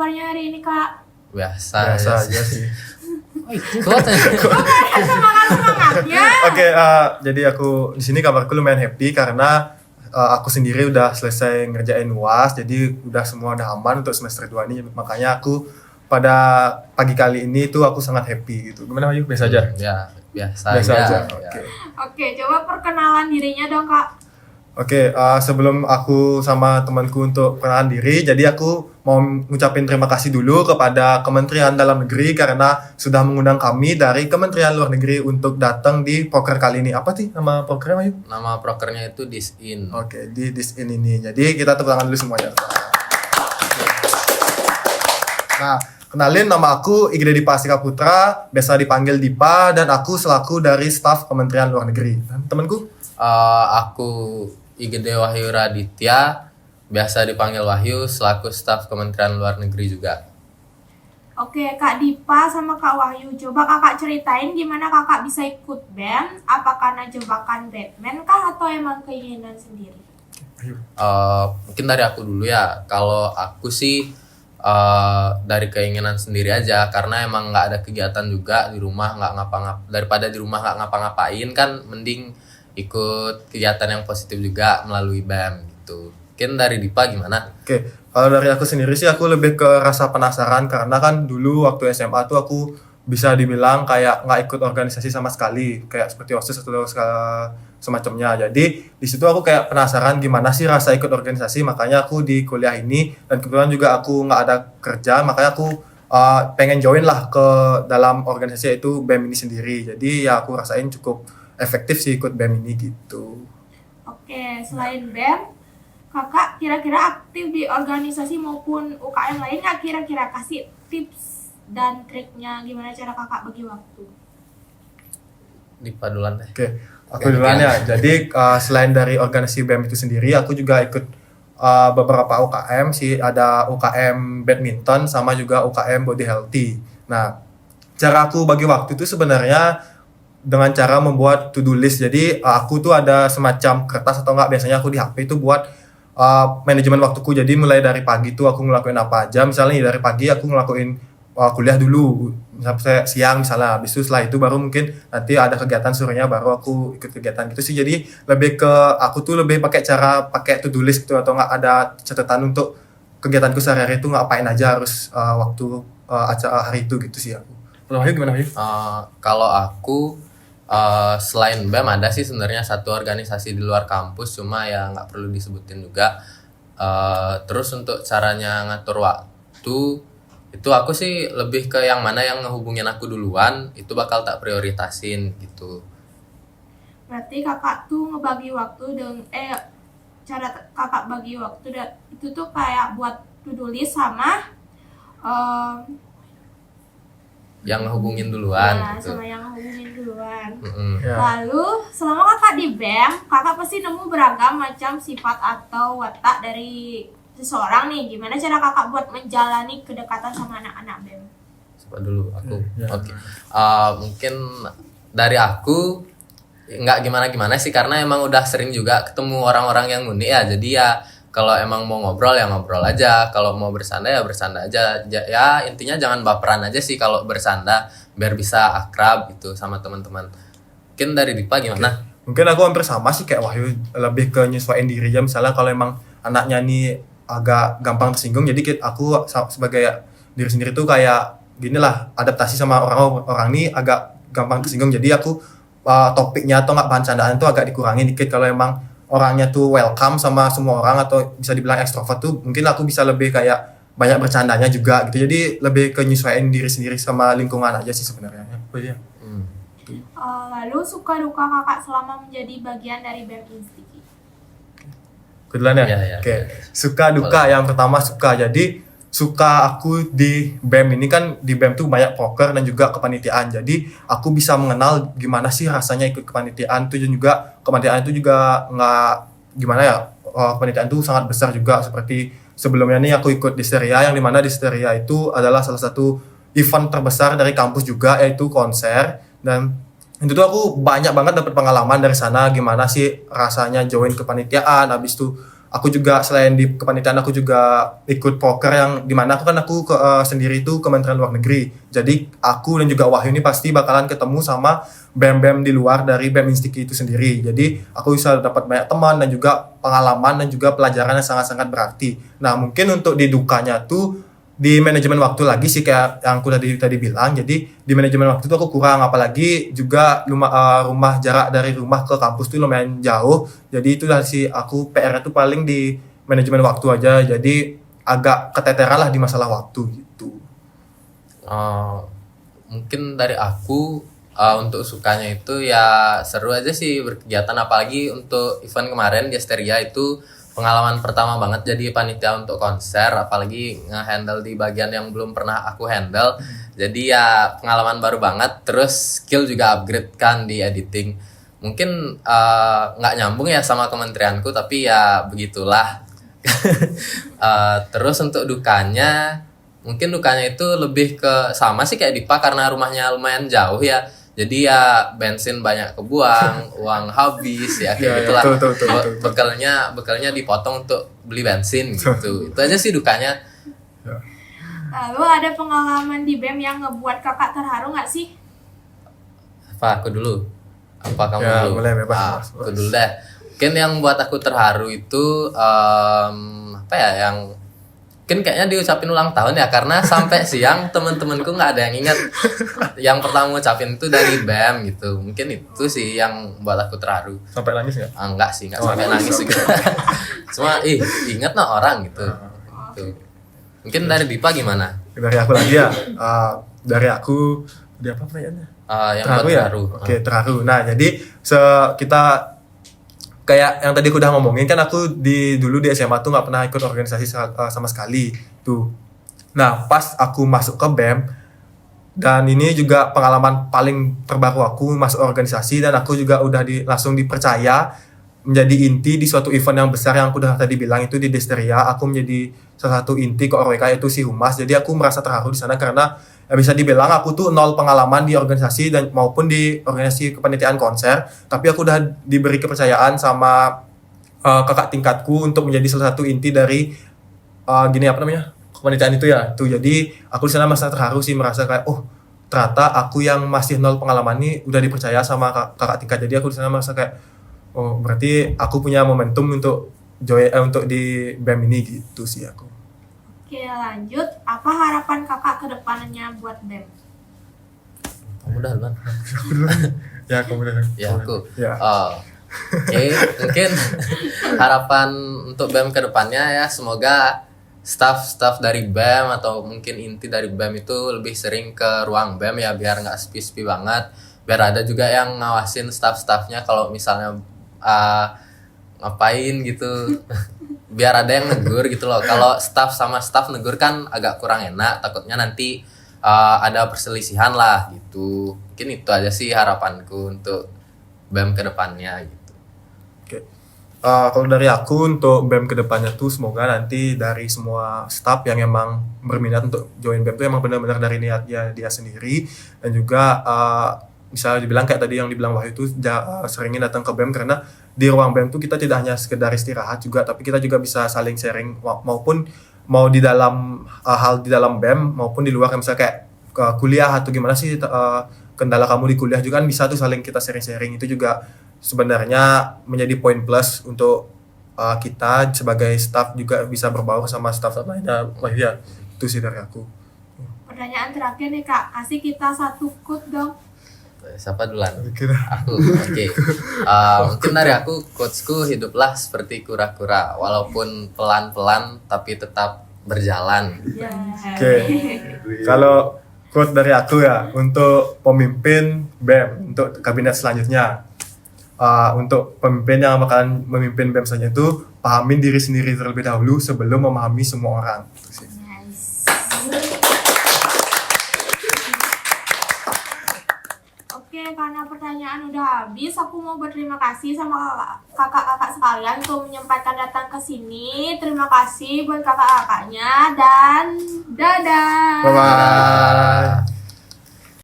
kabarnya hari ini Kak? Biasa aja sih. Semangatnya. Oke, jadi aku di sini kabarku lumayan happy karena aku sendiri udah selesai ngerjain UAS, jadi semua udah aman untuk semester 2 ini. Makanya aku pada pagi kali ini tuh aku sangat happy gitu. Gimana Ayu? Biasa aja? Ya, biasa aja. Oke, coba perkenalan dirinya dong Kak. Oke, sebelum aku sama temanku untuk perkenalan diri, jadi aku mau ngucapin terima kasih dulu kepada Kementerian Dalam Negeri karena sudah mengundang kami dari Kementerian Luar Negeri untuk datang di poker kali ini. Apa sih nama pokernya, Ayu? Nama prokernya itu Disin. Oke, di Disin ini. Jadi kita tepuk tangan dulu semuanya. Nah, kenalin, nama aku Igede Dipa Astika Putra, biasa dipanggil Dipa, dan aku selaku dari staf Kementerian Luar Negeri. Dan temanku? Aku Igede Wahyu Raditya, biasa dipanggil Wahyu, selaku staf Kementerian Luar Negeri juga. Oke, Kak Dipa sama Kak Wahyu, coba kakak ceritain gimana kakak bisa ikut BEM? Apa karena jebakan Batman kah atau emang keinginan sendiri? Mungkin dari aku dulu ya. Kalau aku sih dari keinginan sendiri aja, karena emang nggak ada kegiatan juga di rumah, daripada di rumah nggak ngapa-ngapain kan, mending ikut kegiatan yang positif juga melalui BEM gitu. Mungkin dari Dipa gimana? Oke, kalau dari aku sendiri sih aku lebih ke rasa penasaran karena kan dulu waktu SMA tuh aku bisa dibilang kayak nggak ikut organisasi sama sekali, kayak seperti OSIS atau semacamnya. Jadi di situ aku kayak penasaran gimana sih rasa ikut organisasi, makanya aku di kuliah ini, dan kebetulan juga aku nggak ada kerja, makanya aku pengen join lah ke dalam organisasi itu BEM ini sendiri. Jadi ya aku rasain cukup efektif sih ikut BEM ini gitu. Oke, selain BEM, kakak kira-kira aktif di organisasi maupun UKM lain nggak? Kira-kira kasih tips dan triknya gimana cara kakak bagi waktu? Dipa duluan deh. Oke, aku duluan ya. Jadi selain dari organisasi BEM itu sendiri, aku juga ikut beberapa UKM sih. Ada UKM badminton sama juga UKM body healthy. Nah, cara aku bagi waktu itu sebenarnya dengan cara membuat to-do list. Jadi aku tuh ada semacam kertas atau enggak, biasanya aku di HP itu buat manajemen waktuku. Jadi mulai dari pagi tuh aku ngelakuin apa aja. Misalnya dari pagi aku ngelakuin kuliah dulu sampai siang misalnya. Habis itu setelah itu baru mungkin nanti ada kegiatan sorenya baru aku ikut kegiatan gitu sih. Jadi lebih ke aku tuh lebih pakai to-do list gitu, atau enggak ada catatan untuk kegiatanku sehari-hari itu ngapain aja harus waktu acara hari itu gitu sih aku. Kalau Wahyu gimana Wahyu? Kalau aku selain BEM ada sih sebenarnya satu organisasi di luar kampus, cuma ya nggak perlu disebutin juga. Terus untuk caranya ngatur waktu itu aku sih lebih ke yang mana yang ngehubungin aku duluan, itu bakal tak prioritasin gitu. Berarti kakak tuh ngebagi waktu cara kakak bagi waktu itu tuh kayak buat to-do list sama yang ngehubungin duluan gitu. Sama yang ngehubungin duluan. Ya. Lalu selama kakak di BEM, kakak pasti nemu beragam macam sifat atau watak dari seseorang nih. Gimana cara kakak buat menjalani kedekatan sama anak-anak BEM? Coba dulu aku. Ya. Oke. Mungkin dari aku nggak gimana-gimana sih, karena emang udah sering juga ketemu orang-orang yang unik ya. Jadi ya kalau emang mau ngobrol ya ngobrol aja, kalau mau bersanda ya bersanda aja. Ya intinya jangan baperan aja sih kalau bersanda, biar bisa akrab gitu sama teman-teman. Mungkin dari Dipa gimana? Mungkin aku hampir sama sih kayak Wahyu, lebih ke nyesuaiin diri aja. Misalnya kalau emang anaknya nih agak gampang tersinggung, jadi aku sebagai diri sendiri tuh kayak gini lah, adaptasi sama orang nih agak gampang tersinggung. Jadi aku topiknya atau nggak bahan candaan tuh agak dikurangin dikit. Kalau emang orangnya tuh welcome sama semua orang atau bisa dibilang ekstrovert tuh, mungkin aku bisa lebih kayak banyak bercandanya juga gitu. Jadi lebih ke nyesuaiin diri sendiri sama lingkungan aja sih sebenarnya. Oh iya. Lalu suka duka kakak selama menjadi bagian dari BEM Institute? Kebetulan ya? Ya. Oke. Suka duka, yang pertama suka. Jadi suka aku di BEM ini kan, di BEM tuh banyak poker dan juga kepanitiaan. Jadi aku bisa mengenal gimana sih rasanya ikut kepanitiaan tuh, dan juga kepanitiaan itu juga nggak gimana ya, kepanitiaan itu sangat besar juga. Seperti sebelumnya nih aku ikut Disteria, yang dimana Disteria itu adalah salah satu event terbesar dari kampus juga, yaitu konser. Dan itu tuh aku banyak banget dapat pengalaman dari sana, gimana sih rasanya join kepanitiaan, habis itu aku juga selain di kepanitiaan aku juga ikut proker yang dimana aku sendiri itu Kementerian Luar Negeri. Jadi aku dan juga Wahyu ini pasti bakalan ketemu sama BEM-BEM di luar dari BEM Instiki itu sendiri. Jadi aku bisa dapat banyak teman dan juga pengalaman dan juga pelajaran yang sangat-sangat berarti. Nah mungkin untuk di dukanya tuh di manajemen waktu lagi sih kayak yang aku tadi bilang. Jadi di manajemen waktu itu aku kurang, apalagi juga rumah jarak dari rumah ke kampus tuh lumayan jauh. Jadi itu sih aku PR itu paling di manajemen waktu aja. Jadi agak keteteran lah di masalah waktu gitu. Mungkin dari aku untuk sukanya itu ya seru aja sih berkegiatan, apalagi untuk event kemarin di Asteria itu pengalaman pertama banget jadi panitia untuk konser, apalagi nge-handle di bagian yang belum pernah aku handle. Jadi ya pengalaman baru banget, terus skill juga upgrade kan di editing. Mungkin nggak nyambung ya sama kementerianku, tapi ya begitulah. Terus untuk dukanya, mungkin dukanya itu lebih ke sama sih kayak Dipa, karena rumahnya lumayan jauh ya. Jadi ya bensin banyak kebuang, uang habis ya kayak gitulah. Bekalnya dipotong untuk beli bensin gitu. Itu aja sih dukanya. Lalu ada pengalaman di BEM yang ngebuat kakak terharu nggak sih? Apa aku dulu? Apa kamu Ya, dulu? boleh, bebas. Aku dulu deh. Mungkin yang buat aku terharu itu apa ya, yang mungkin kayaknya diucapin ulang tahun ya, karena sampai siang temen-temenku nggak ada yang ingat yang pertama ngucapin itu dari BEM gitu. Mungkin itu sih yang buat aku terharu. Sampai nangis nggak? Enggak sih, enggak sampai nangis juga. Cuma ingat no orang gitu. Gitu. Mungkin dari Dipa gimana? Dari aku lagi ya. Dari aku di apa pertanyaannya? Yang buat terharu. Oke, terharu. Nah, jadi kita kayak yang tadi aku udah ngomongin kan, aku dulu di SMA tuh nggak pernah ikut organisasi sama sekali tuh. Nah pas aku masuk ke BEM, dan ini juga pengalaman paling terbaru aku masuk organisasi, dan aku juga udah langsung dipercaya menjadi inti di suatu event yang besar yang aku udah tadi bilang itu di Desteria. Aku menjadi salah satu inti ke ORWK, yaitu si Humas. Jadi aku merasa terharu di sana karena ya bisa dibilang aku tuh nol pengalaman di organisasi dan maupun di organisasi kepanitiaan konser, tapi aku udah diberi kepercayaan sama kakak tingkatku untuk menjadi salah satu inti dari kepanitiaan itu ya. Tuh jadi aku di sana merasa terharu sih, merasa kayak ternyata aku yang masih nol pengalaman ini udah dipercaya sama kakak tingkat. Jadi aku di sana merasa kayak berarti aku punya momentum untuk untuk di BEM ini gitu sih aku. Oke lanjut, apa harapan kakak ke depannya buat BEM? Kamu udah duluan. Ya, kamu udah. Ya aku. Ya. Oke, mungkin harapan untuk BEM ke depannya ya semoga staff dari BEM atau mungkin inti dari BEM itu lebih sering ke ruang BEM ya, biar nggak sepi-sepi banget. Biar ada juga yang ngawasin staff-staffnya kalau misalnya ngapain gitu. Biar ada yang negur gitu loh. Kalau staff sama staff negur kan agak kurang enak, takutnya nanti ada perselisihan lah gitu. Mungkin itu aja sih harapanku untuk BEM ke depannya gitu. Oke. Kalau dari aku untuk BEM ke depannya tuh semoga nanti dari semua staff yang emang berminat untuk join BEM tuh emang benar-benar dari niatnya dia sendiri, dan juga misalnya dibilang kayak tadi yang dibilang Wahyu itu seringin datang ke BEM, karena di ruang BEM tuh kita tidak hanya sekedar istirahat juga, tapi kita juga bisa saling sharing, maupun mau di dalam hal di dalam BEM maupun di luar, misalnya kayak kuliah atau gimana sih kendala kamu di kuliah juga kan bisa tuh saling kita sharing-sharing. Itu juga sebenarnya menjadi poin plus untuk kita sebagai staff juga bisa berbaur sama staff lainnya. Wahyu ya, itu sih dari aku. Pertanyaan terakhir nih kak, kasih kita satu quote dong. Siapa duluan? Kira. Aku. Oke. Mungkin dari aku, quotesku, hiduplah seperti kura-kura, walaupun pelan-pelan tapi tetap berjalan. Oke. Kalau quote dari aku ya, untuk pemimpin BEM untuk kabinet selanjutnya, untuk pemimpin yang bakalan memimpin BEM selanjutnya itu, pahamin diri sendiri terlebih dahulu sebelum memahami semua orang. Itu sih. Karena pertanyaan udah habis, aku mau berterima kasih sama kakak-kakak sekalian untuk menyempatkan datang ke sini. Terima kasih buat kakak-kakaknya dan dadah. Bye-bye.